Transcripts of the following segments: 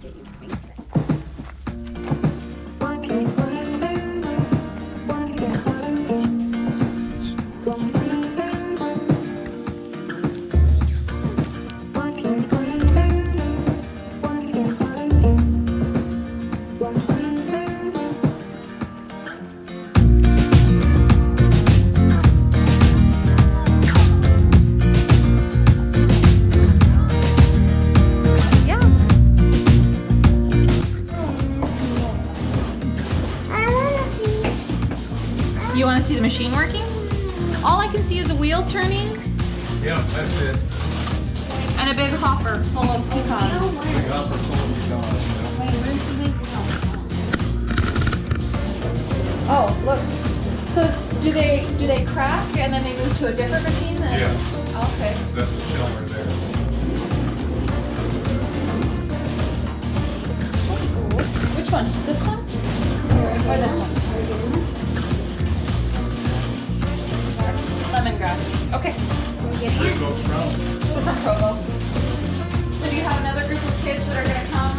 get you favorite. You want to see the machine working? All I can see is a wheel turning. Yeah, that's it. And a big hopper full of pecans. Big hopper full of pecans. Wait, where's the big one? Oh, look. So do they crack and then they move to a different machine? Then? Yeah. Okay. So that's the shelter there. Which one? This one? Or this one? Lemongrass. Okay. Where you go from? From Provo. So do you have another group of kids that are going to come?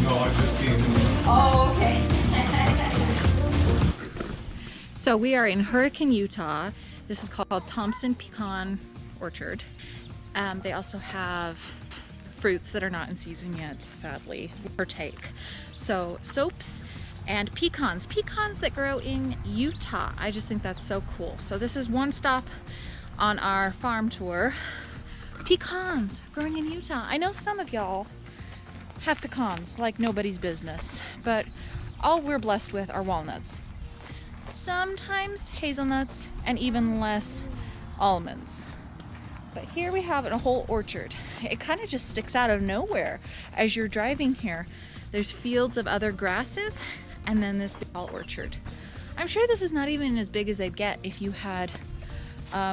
No, I'm just teasing you. Oh, okay. So we are in Hurricane, Utah. This is called Thompson Pecan Orchard. They also have fruits that are not in season yet, sadly, or take. So soaps and pecans that grow in Utah. I just think that's so cool. So this is one stop on our farm tour. Pecans growing in Utah. I know some of y'all have pecans like nobody's business, but all we're blessed with are walnuts. Sometimes hazelnuts and even less almonds. But here we have a whole orchard. It kind of just sticks out of nowhere as you're driving here. There's fields of other grasses and then this big orchard. I'm sure this is not even as big as they'd get if you had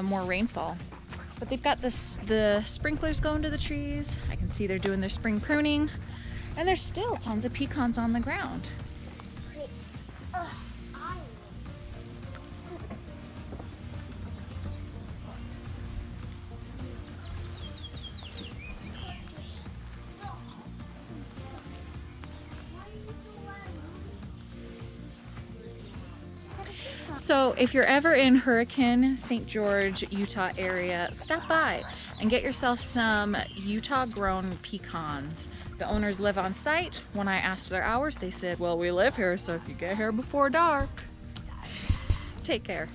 more rainfall. But they've got the sprinklers going to the trees. I can see they're doing their spring pruning, and there's still tons of pecans on the ground. So if you're ever in Hurricane, St. George, Utah area, stop by and get yourself some Utah grown pecans. The owners live on site. When I asked their hours, they said, well, we live here, so if you get here before dark, take care.